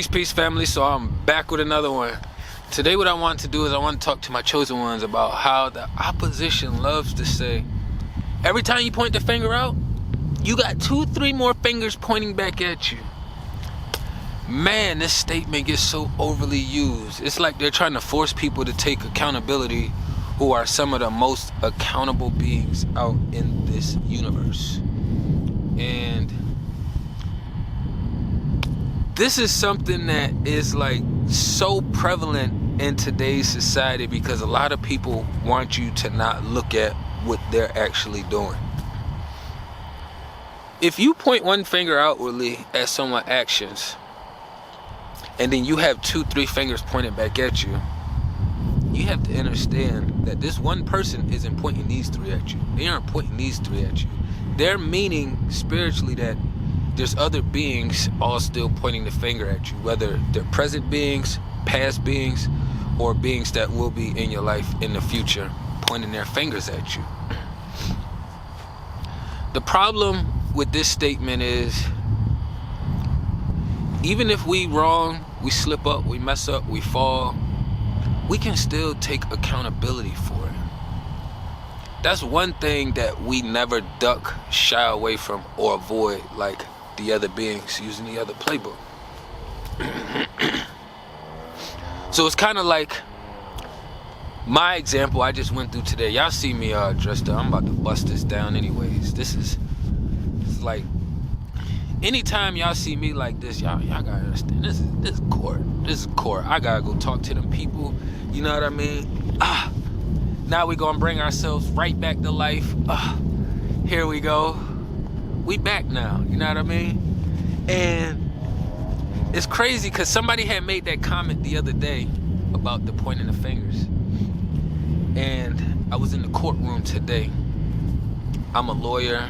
Peace family. So I'm back with another one. Today what I want to do is I want to talk to my chosen ones about how the opposition loves to say, every time you point the finger out, you got 2-3 more fingers pointing back at you. Man, this statement gets so overly used. It's like they're trying to force people to take accountability who are some of the most accountable beings out in this universe. And this is something that is like so prevalent in today's society because a lot of people want you to not look at what they're actually doing. If you point one finger outwardly at someone's actions and then you have 2-3 fingers pointed back at you, you have to understand that this one person isn't pointing these 3 at you. They aren't pointing these 3 at you. They're meaning spiritually that there's other beings all still pointing the finger at you, whether they're present beings, past beings, or beings that will be in your life in the future pointing their fingers at you. The problem with this statement is, even if we wrong, we slip up, we mess up, we fall, we can still take accountability for it. That's one thing that we never duck, shy away from, or avoid like the other beings using the other playbook. So it's kind of like my example I just went through today. Y'all see me dressed up. I'm about to bust this down anyways. This is like, anytime y'all see me like this, y'all gotta understand, this is court. This is court. I gotta go talk to them people. You know what I mean? Now we gonna bring ourselves right back to life. Here we go. We back now. You know what I mean? And it's crazy because somebody had made that comment the other day about the pointing the fingers. And I was in the courtroom today. I'm a lawyer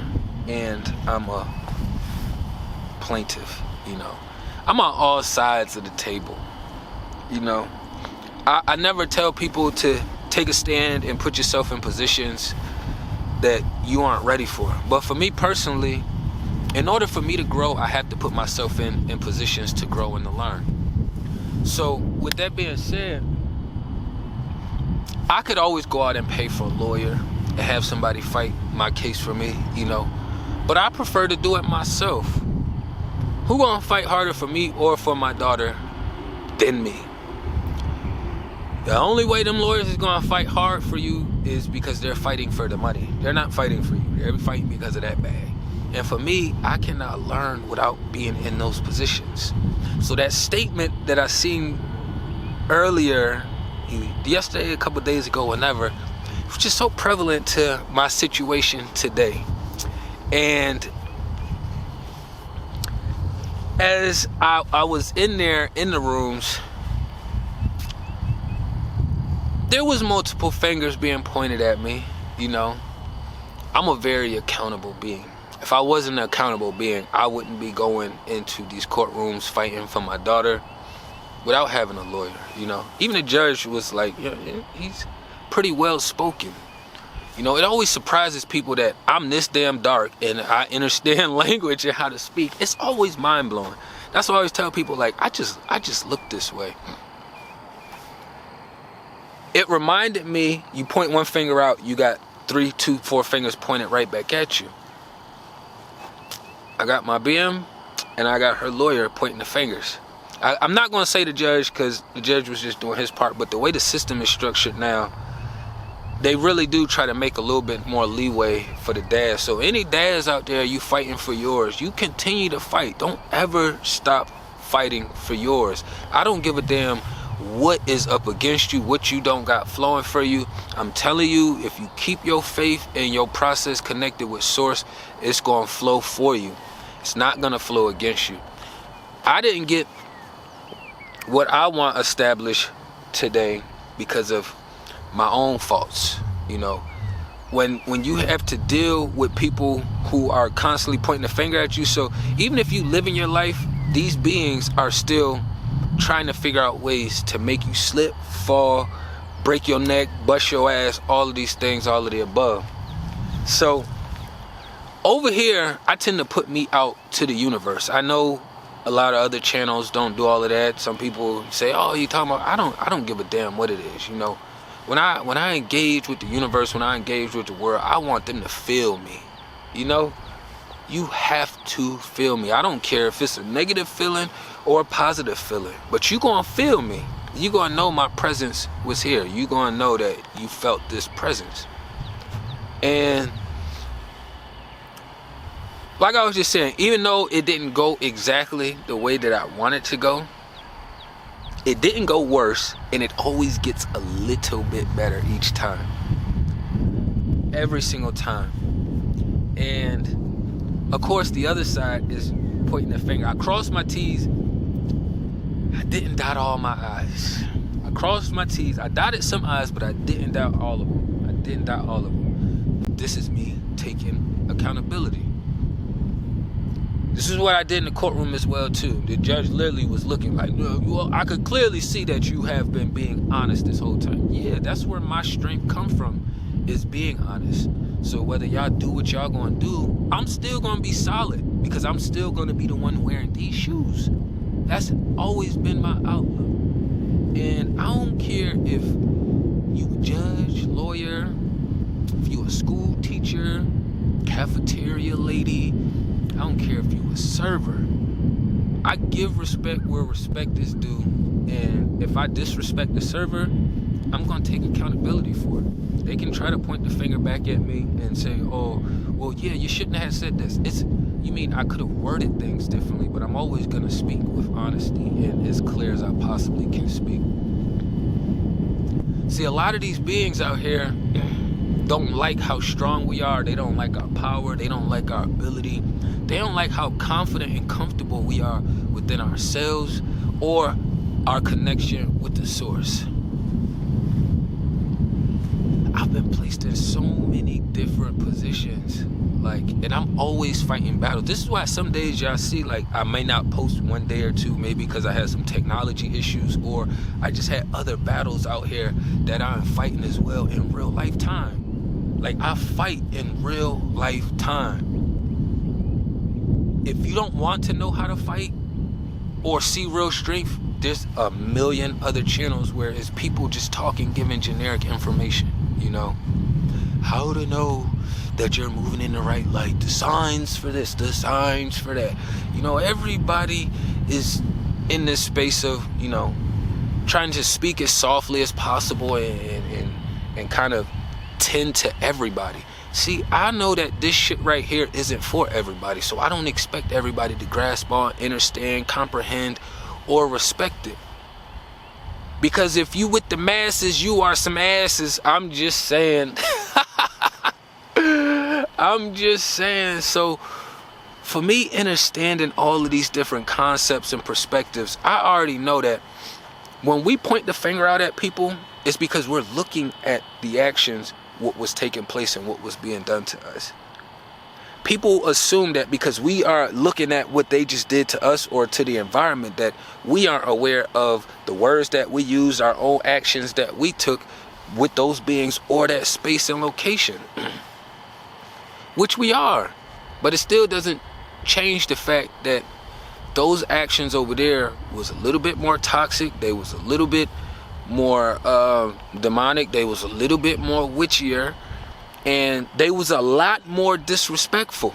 and I'm a plaintiff, you know. I'm on all sides of the table, you know. I never tell people to take a stand and put yourself in positions that you aren't ready for. But for me personally, in order for me to grow, I have to put myself in positions to grow and to learn. So with that being said, I could always go out and pay for a lawyer and have somebody fight my case for me, you know. But I prefer to do it myself. Who gonna fight harder for me or for my daughter than me? The only way them lawyers is gonna fight hard for you is because they're fighting for the money. They're not fighting for you. They're fighting because of that bag. And for me, I cannot learn without being in those positions. So that statement that I seen earlier, yesterday, a couple days ago, whenever, it was just so prevalent to my situation today. And as I was in there in the rooms, there was multiple fingers being pointed at me, you know. I'm a very accountable being. If I wasn't an accountable being, I wouldn't be going into these courtrooms fighting for my daughter without having a lawyer, you know. Even the judge was like, yeah, he's pretty well spoken. You know, it always surprises people that I'm this damn dark and I understand language and how to speak. It's always mind-blowing. That's why I always tell people, like, I just look this way. It reminded me, you point one finger out, you got 3, 2, 4 fingers pointed right back at you. I got my BM and I got her lawyer pointing the fingers. I'm not going to say the judge because the judge was just doing his part, but the way the system is structured now, they really do try to make a little bit more leeway for the dads. So any dads out there, you fighting for yours, you continue to fight. Don't ever stop fighting for yours. I don't give a damn what is up against you, what you don't got flowing for you. I'm telling you, if you keep your faith and your process connected with source, it's going to flow for you. It's not going to flow against you. I didn't get what I want established today because of my own faults. You know, when you have to deal with people who are constantly pointing the finger at you, so even if you live in your life, these beings are still trying to figure out ways to make you slip, fall, break your neck, bust your ass, all of these things, all of the above. So over here, I tend to put me out to the universe. I know A lot of other channels don't do all of that. Some people say, "Oh, you talking about?" I don't give a damn what it is. You know, when I engage with the universe, when I engage with the world, I want them to feel me. You know, you have to feel me. I don't care if it's a negative feeling or a positive feeling, but you gonna feel me. You gonna know my presence was here. You gonna know that you felt this presence. And like I was just saying, even though it didn't go exactly the way that I wanted to go, it didn't go worse, and it always gets a little bit better each time. Every single time. And of course, the other side is pointing the finger. I crossed my T's. I didn't dot all my I's. I crossed my T's. I dotted some I's, but I didn't dot all of them. I didn't dot all of them. This is me taking accountability. This is what I did in the courtroom as well too. The judge literally was looking like, I could clearly see that you have been being honest this whole time. Yeah, that's where my strength comes from, is being honest. So whether y'all do what y'all gonna do, I'm still gonna be solid, because I'm still gonna be the one wearing these shoes. That's always been my outlook. And I don't care if you a judge, lawyer, if you a school teacher, cafeteria lady, I don't care if you a server. I give respect where respect is due. And if I disrespect the server, I'm going to take accountability for it. They can try to point the finger back at me and say, oh, well, yeah, you shouldn't have said this. You mean I could have worded things differently, but I'm always going to speak with honesty and as clear as I possibly can speak. See, a lot of these beings out here don't like how strong we are. They don't like our power. They don't like our ability. They don't like how confident and comfortable we are within ourselves or our connection with the source. I've been placed in so many different positions, and I'm always fighting battles. This is why some days y'all see, I may not post one day or two, maybe because I had some technology issues, or I just had other battles out here that I'm fighting as well in real life time. I fight in real life time. If you don't want to know how to fight or see real strength, there's a million other channels where it's people just talking, giving generic information, you know. How to know that you're moving in the right light, the signs for this, the signs for that. You know, everybody is in this space of, you know, trying to speak as softly as possible and kind of tend to everybody. See, I know that this shit right here isn't for everybody, so I don't expect everybody to grasp on, understand, comprehend, or respect it. Because if you with the masses, you are some asses. I'm just saying. I'm just saying. So, for me, understanding all of these different concepts and perspectives, I already know that when we point the finger out at people, it's because we're looking at the actions, what was taking place and what was being done to us. People assume that because we are looking at what they just did to us or to the environment, that we aren't aware of the words that we use, our own actions that we took with those beings or that space and location. Which we are. But it still doesn't change the fact that those actions over there was a little bit more toxic. They was a little bit more demonic. They was a little bit more witchier, and they was a lot more disrespectful.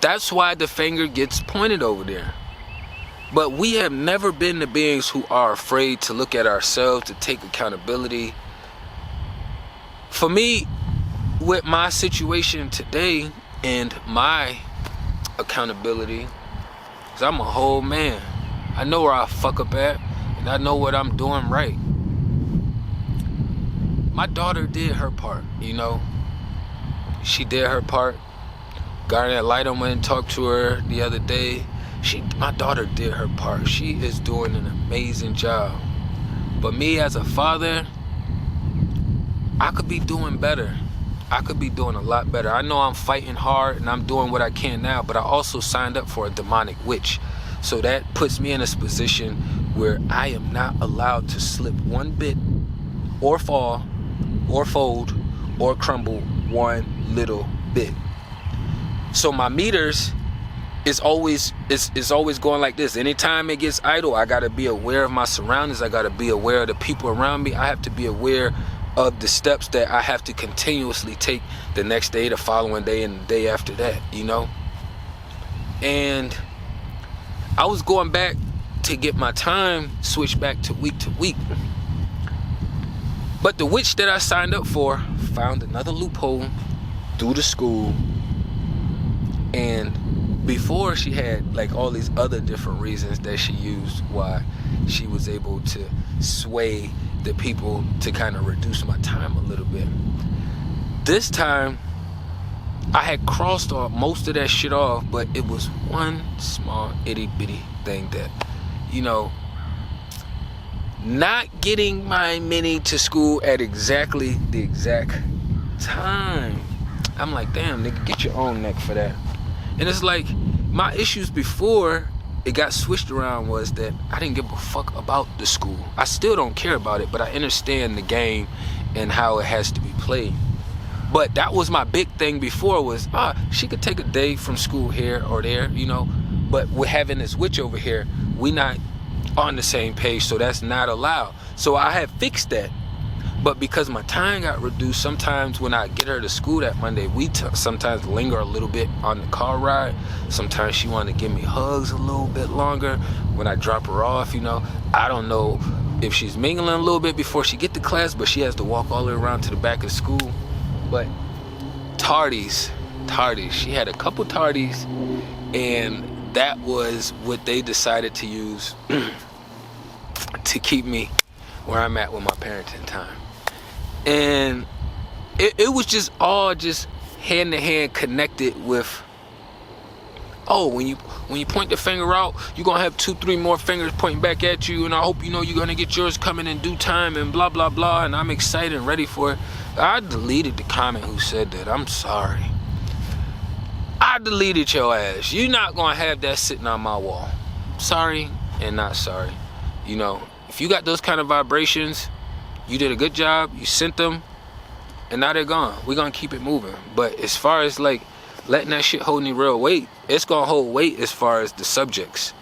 That's why the finger gets pointed over there. But we have never been the beings who are afraid to look at ourselves, to take accountability. For me, with my situation today and my accountability, because I'm a whole man. I know where I fuck up at, and I know what I'm doing right. My daughter did her part, you know. She did her part. Garnet Lighton went and talked to her the other day. My daughter did her part. She is doing an amazing job. But me as a father, I could be doing better. I could be doing a lot better. I know I'm fighting hard and I'm doing what I can now, but I also signed up for a demonic witch. So that puts me in a position where I am not allowed to slip one bit or fall or fold or crumble one little bit. So my meters it's always going like this. Anytime it gets idle, I gotta be aware of my surroundings. I gotta be aware of the people around me. I have to be aware of the steps that I have to continuously take the next day, the following day, and the day after that, you know. And I was going back to get my time switched back to week, but the witch that I signed up for found another loophole through the school. And before, she had like all these other different reasons that she used why she was able to sway the people to kind of reduce my time a little bit. This time I had crossed off most of that shit off, but it was one small itty bitty thing that, you know, not getting my mini to school at exactly the exact time. I'm like, damn, nigga, get your own neck for that. And it's like, my issues before it got switched around was that I didn't give a fuck about the school. I still don't care about it, but I understand the game and how it has to be played. But that was my big thing before was, she could take a day from school here or there, you know. But with having this witch over here, we not on the same page, so that's not allowed. So I had fixed that. But because my time got reduced, sometimes when I get her to school that Monday, we sometimes linger a little bit on the car ride. Sometimes she wanted to give me hugs a little bit longer when I drop her off, you know. I don't know if she's mingling a little bit before she get to class, but she has to walk all the way around to the back of the school. But tardies, she had a couple tardies, and that was what they decided to use to keep me where I'm at with my parenting time. And it was just all just hand to hand connected with, when you point the finger out, you're gonna have 2-3 more fingers pointing back at you, and I hope you know you're gonna get yours coming in due time, and blah blah blah. And I'm excited and ready for it. I deleted the comment who said that. I'm sorry. I deleted your ass. You're not gonna have that sitting on my wall. Sorry and not sorry. You know, if you got those kind of vibrations, you did a good job, you sent them, and now they're gone. We're gonna keep it moving. But as far as like letting that shit hold any real weight, it's gonna hold weight as far as the subjects.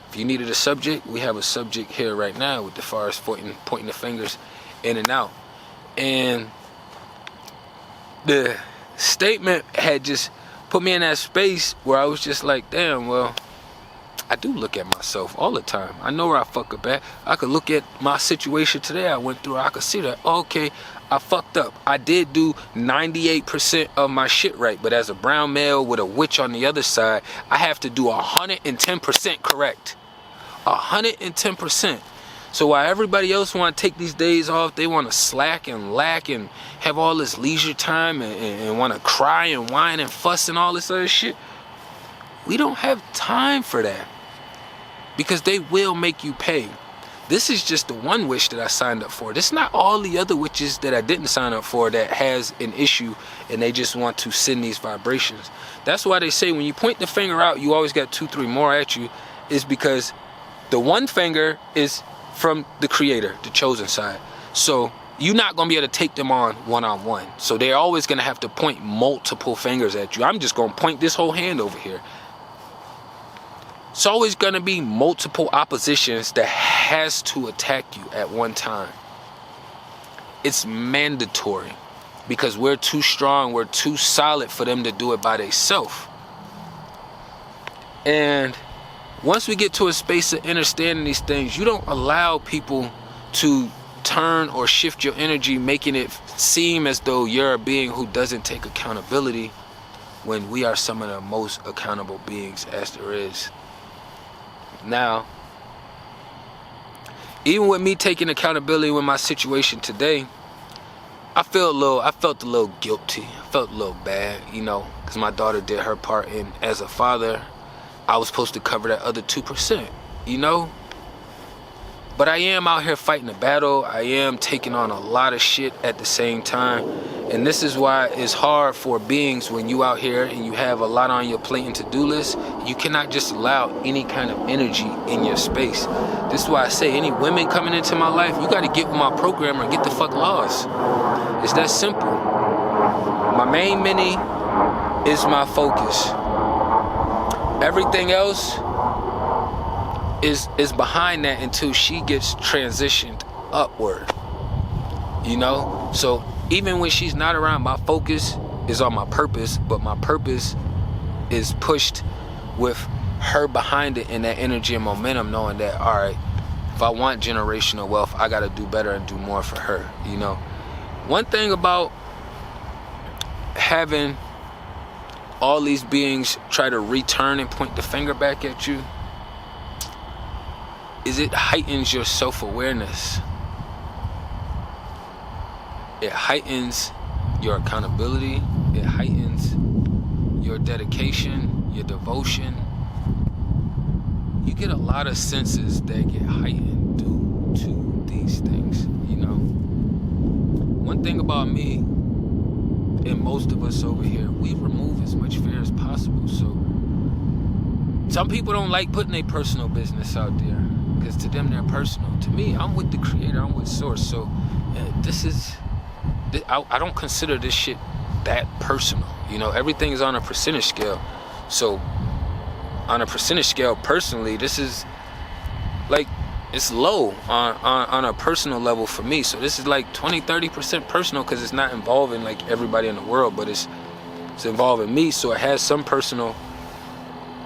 If you needed a subject, we have a subject here right now with the far as pointing the fingers in and out. And the statement had just put me in that space where I was just like, damn, well, I do look at myself all the time. I know where I fuck up at. I could look at my situation today I went through. I could see that, okay, I fucked up. I did do 98% of my shit right. But as a brown male with a witch on the other side, I have to do 110% correct. 110%. So while everybody else want to take these days off, they want to slack and lack and have all this leisure time and want to cry and whine and fuss and all this other shit, we don't have time for that. Because they will make you pay. This is just the one wish that I signed up for. This is not all the other witches that I didn't sign up for that has an issue and they just want to send these vibrations. That's why they say when you point the finger out, you always got 2-3 more at you, is because the one finger is from the creator, the chosen side. So you're not going to be able to take them on one-on-one. So they're always going to have to point multiple fingers at you. I'm just going to point this whole hand over here. It's always going to be multiple oppositions that has to attack you at one time. It's mandatory because we're too strong, we're too solid for them to do it by themselves. And once we get to a space of understanding these things, you don't allow people to turn or shift your energy, making it seem as though you're a being who doesn't take accountability when we are some of the most accountable beings as there is. Now, even with me taking accountability with my situation today, I felt a little guilty. I felt a little bad, you know, because my daughter did her part, and as a father, I was supposed to cover that other 2%, you know? But I am out here fighting a battle. I am taking on a lot of shit at the same time. And this is why it's hard for beings when you out here and you have a lot on your plate and to-do list. You cannot just allow any kind of energy in your space. This is why I say any women coming into my life, you got to get with my program or get the fuck lost. It's that simple. My main mini is my focus. Everything else is behind that until she gets transitioned upward. You know? So even when she's not around, my focus is on my purpose, but my purpose is pushed with her behind it, and that energy and momentum, knowing that, all right, if I want generational wealth, I got to do better and do more for her. You know, one thing about having all these beings try to return and point the finger back at you is it heightens your self-awareness. It heightens your accountability. It heightens your dedication, your devotion. You get a lot of senses that get heightened due to these things, you know. One thing about me and most of us over here, we remove as much fear as possible. So some people don't like putting their personal business out there because to them they're personal. To me, I'm with the creator, I'm with source. So I don't consider this shit that personal. You know, everything is on a percentage scale. So on a percentage scale, personally, this is like, it's low on a personal level for me. So this is like 20-30% personal because it's not involving like everybody in the world, but it's involving me. So it has some personal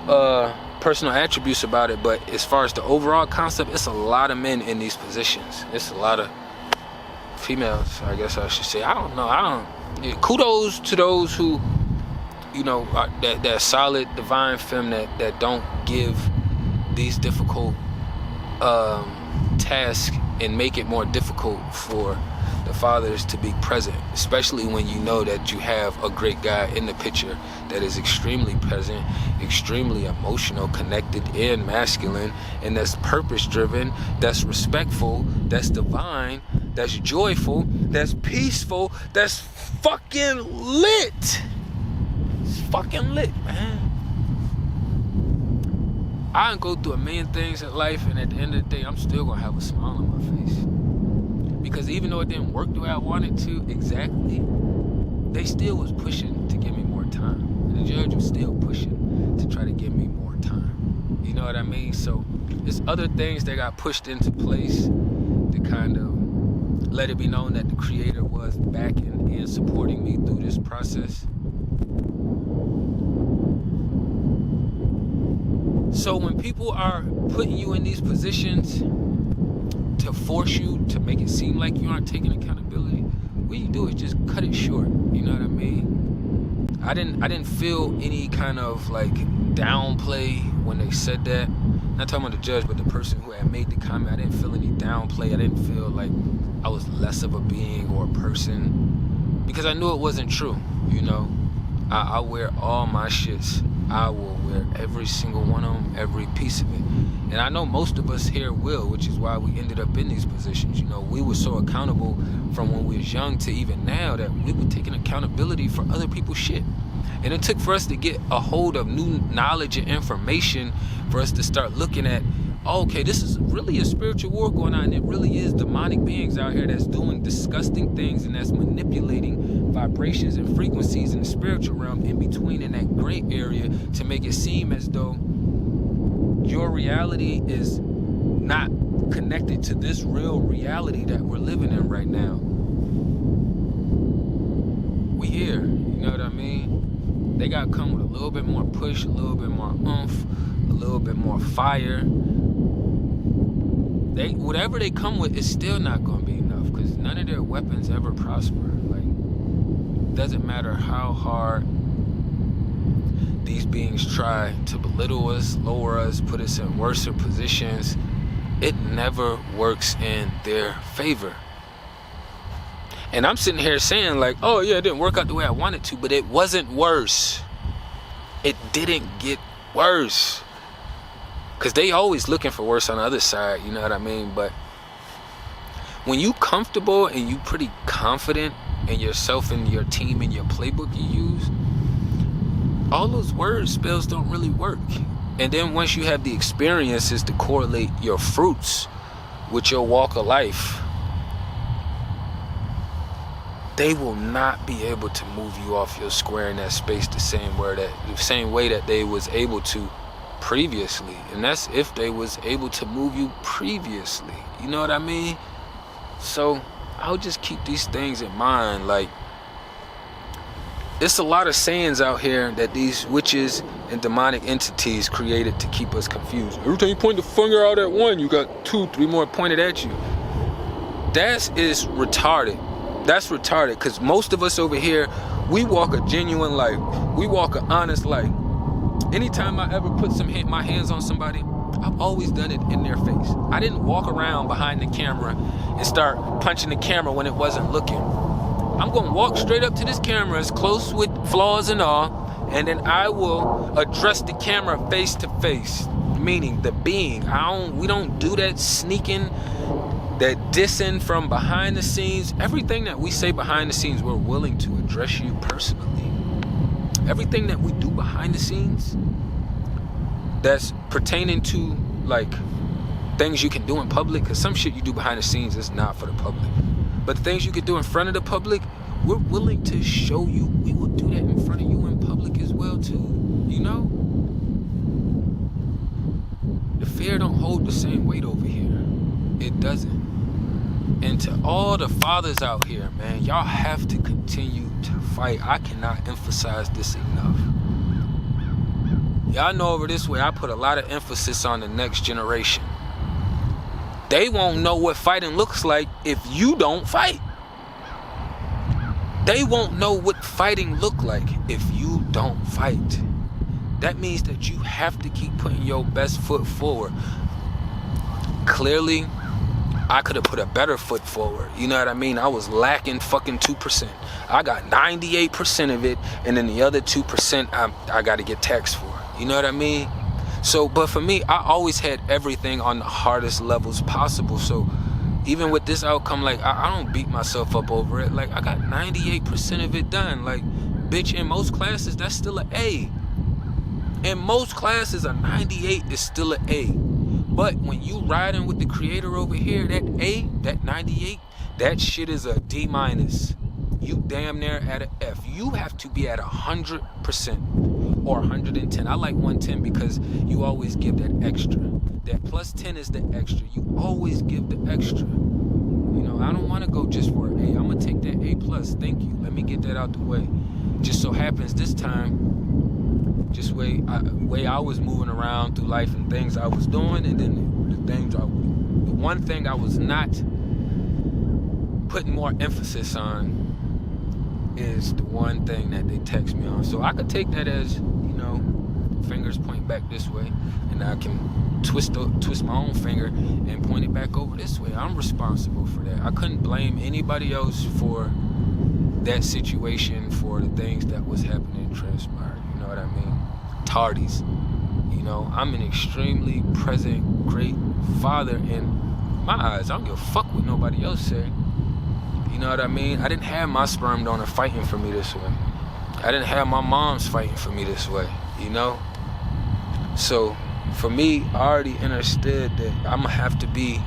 attributes about it. But as far as the overall concept, it's a lot of men in these positions. It's a lot of females, I guess I should say. I don't know. Kudos to those who, you know, that solid divine femme that don't give these difficult tasks and make it more difficult for the fathers to be present, especially when you know that you have a great guy in the picture that is extremely present, extremely emotional, connected, and masculine, and that's purpose driven, that's respectful, that's divine, that's joyful, that's peaceful, that's fucking lit. It's fucking lit, man. I can go through a million things in life, and at the end of the day, I'm still gonna have a smile on my face. Because even though it didn't work the way I wanted to exactly, they still was pushing to give me more time. And the judge was still pushing to try to give me more time. You know what I mean? So there's other things that got pushed into place to kind of let it be known that the creator was backing and supporting me through this process. So when people are putting you in these positions to force you to make it seem like you aren't taking accountability, what you do is just cut it short. You know what I mean? I didn't feel any kind of like downplay when they said that. Not talking about the judge, but the person who had made the comment. I didn't feel any downplay. I didn't feel like I was less of a being or a person, because I knew it wasn't true. You know, I wear all my shits. I will wear every single one of them, every piece of it. And I know most of us here will, which is why we ended up in these positions. You know, we were so accountable from when we was young to even now that we were taking accountability for other people's shit. And it took for us to get a hold of new knowledge and information for us to start looking at, oh, okay, this is really a spiritual war going on. And it really is demonic beings out here that's doing disgusting things and that's manipulating vibrations and frequencies in the spiritual realm in between, in that gray area, to make it seem as though your reality is not connected to this real reality that we're living in right now. We here, you know what I mean? They gotta come with a little bit more push, a little bit more oomph, a little bit more fire. Whatever they come with is still not gonna be enough, because none of their weapons ever prosper. Like, it doesn't matter how hard these beings try to belittle us, lower us, put us in worse positions, it never works in their favor. And I'm sitting here saying like, oh yeah, it didn't work out the way I wanted to, but it wasn't worse. It didn't get worse. Because they always looking for worse on the other side, you know what I mean? But when you comfortable and you pretty confident in yourself and your team and your playbook you use, all those word spells don't really work. And then once you have the experiences to correlate your fruits with your walk of life, they will not be able to move you off your square in that space the same way that they was able to previously, and that's if they was able to move you previously. You know what I mean? So I'll just keep these things in mind. Like, it's a lot of sayings out here that these witches and demonic entities created to keep us confused. Every time you point the finger out at one, you got 2, 3 more pointed at you. That is retarded. That's retarded, because most of us over here, we walk a genuine life. We walk an honest life. Anytime I ever put my hands on somebody, I've always done it in their face. I didn't walk around behind the camera and start punching the camera when it wasn't looking. I'm going to walk straight up to this camera, as close with flaws and all, and then I will address the camera face to face, meaning the being. We don't do that sneaking, that dissing from behind the scenes. Everything that we say behind the scenes, we're willing to address you personally. Everything that we do behind the scenes that's pertaining to, like, things you can do in public, because some shit you do behind the scenes is not for the public. But the things you can do in front of the public, we're willing to show you. We will do that in front of you in public as well too. You know? The fear don't hold the same weight over here. It doesn't. And to all the fathers out here, man, y'all have to continue to fight. I cannot emphasize this enough. Y'all know over this way, I put a lot of emphasis on the next generation. They won't know what fighting looks like if you don't fight. They won't know what fighting look like if you don't fight. That means that you have to keep putting your best foot forward. Clearly, I could have put a better foot forward. You know what I mean? I was lacking fucking 2%. I got 98% of it, and then the other 2% I got to get taxed for. You know what I mean? So, but for me, I always had everything on the hardest levels possible. So even with this outcome, like, I don't beat myself up over it. Like, I got 98% of it done. Like, bitch, in most classes, that's still an A. In most classes, a 98 is still an A. But when you riding with the creator over here, that A, that 98, that shit is a D-. You damn near at an F. You have to be at 100% or 110. I like 110 because you always give that extra. That plus 10 is the extra. You always give the extra. You know, I don't want to go just for an A. I'm going to take that A plus. Thank you. Let me get that out the way. Just so happens this time, just way I was moving around through life and things I was doing, and then the one thing I was not putting more emphasis on is the one thing that they text me on. So I could take that as, you know, fingers point back this way, and I can twist my own finger and point it back over this way. I'm responsible for that. I couldn't blame anybody else for that situation, for the things that was happening and transpired. You know what I mean? Tardies. You know, I'm an extremely present, great father in my eyes. I don't give a fuck what nobody else say. You know what I mean? I didn't have my sperm donor fighting for me this way. I didn't have my mom's fighting for me this way, you know? So, for me, I already understood that I'm going to have to be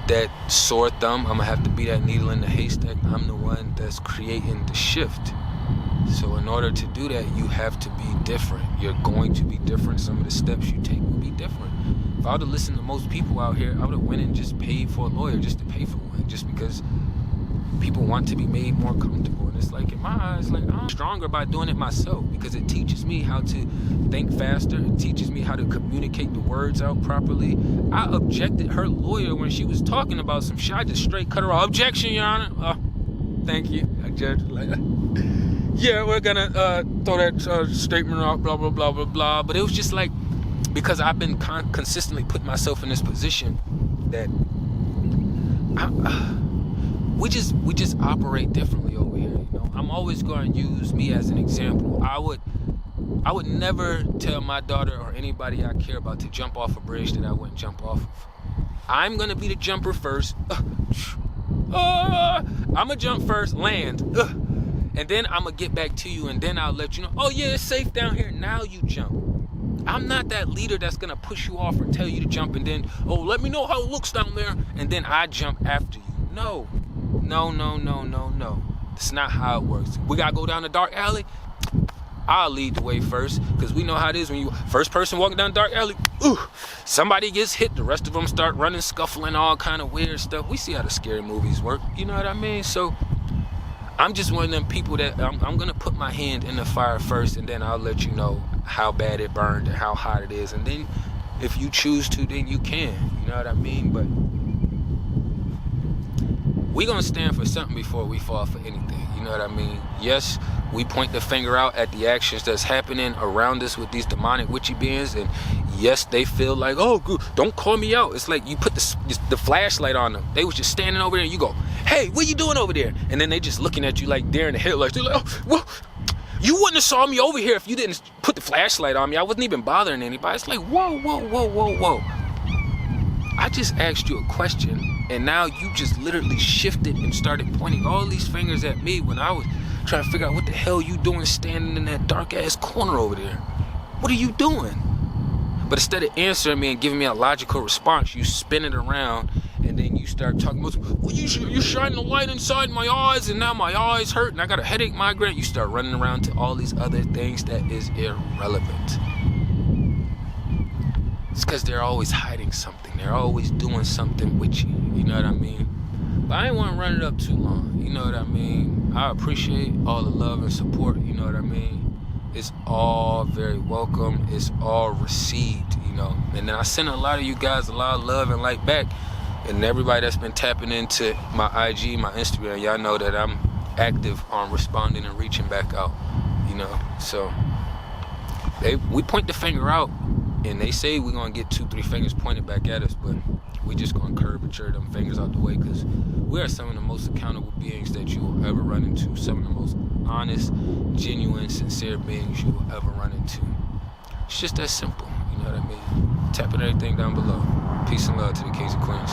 that sore thumb. I'm going to have to be that needle in the haystack. I'm the one that's creating the shift. So in order to do that, you have to be different. You're going to be different. Some of the steps you take will be different. If I would have listened to most people out here, I would have went and just paid for a lawyer just to pay for one, just because people want to be made more comfortable. And it's like, in my eyes, like, I'm stronger by doing it myself, because it teaches me how to think faster. It teaches me how to communicate the words out properly. I objected her lawyer when she was talking about some shit. I just straight cut her off. Objection, Your Honor. Thank you. I judged like, yeah, we're gonna throw that statement out, blah, blah, blah, blah, blah. But it was just like, because I've been consistently putting myself in this position that we just operate differently over here. You know, I'm always going to use me as an example. I would never tell my daughter or anybody I care about to jump off a bridge that I wouldn't jump off of. I'm gonna be the jumper first. I'm gonna jump first, land, and then I'm gonna get back to you, and then I'll let you know, oh yeah, it's safe down here. Now you jump. I'm not that leader that's gonna push you off or tell you to jump, and then, oh, let me know how it looks down there, and then I jump after you. No. That's not how it works. We gotta go down the dark alley. I'll lead the way first, because we know how it is when you first person walking down dark alley, ooh, somebody gets hit, the rest of them start running, scuffling, all kind of weird stuff. We see how the scary movies work, you know what I mean? So I'm just one of them people that I'm gonna put my hand in the fire first, and then I'll let you know how bad it burned and how hot it is, and then if you choose to, then you can, you know what I mean? But we gonna stand for something before we fall for anything, you know what I mean? Yes, we point the finger out at the actions that's happening around us with these demonic witchy beings, and yes, they feel like, oh, don't call me out. It's like you put the flashlight on them. They was just standing over there, and you go, hey, what you doing over there? And then they just looking at you like deer in the headlights. They're like, oh, well, you wouldn't have saw me over here if you didn't put the flashlight on me. I wasn't even bothering anybody. It's like, whoa, whoa, whoa, whoa, whoa. I just asked you a question, and now you just literally shifted and started pointing all these fingers at me when I was trying to figure out what the hell you doing standing in that dark ass corner over there. What are you doing? But instead of answering me and giving me a logical response, you spin it around, and then you start talking about, well, you're shining a light inside my eyes, and now my eyes hurt, and I got a headache, migraine. You start running around to all these other things that is irrelevant. It's because they're always hiding something. They're always doing something with you. You know what I mean? But I ain't want to run it up too long. You know what I mean? I appreciate all the love and support. You know what I mean? It's all very welcome. It's all received, you know. And then I send a lot of you guys a lot of love and light back. And everybody that's been tapping into my IG, my Instagram, y'all know that I'm active on responding and reaching back out, you know. So we point the finger out, and they say we're gonna get 2-3 fingers pointed back at us, but we just gonna curvature them fingers out the way, because we are some of the most accountable beings that you will ever run into, some of the most honest, genuine, sincere beings you will ever run into. It's just that simple, you know what I mean? Tapping everything down below. Peace and love to the kings and queens.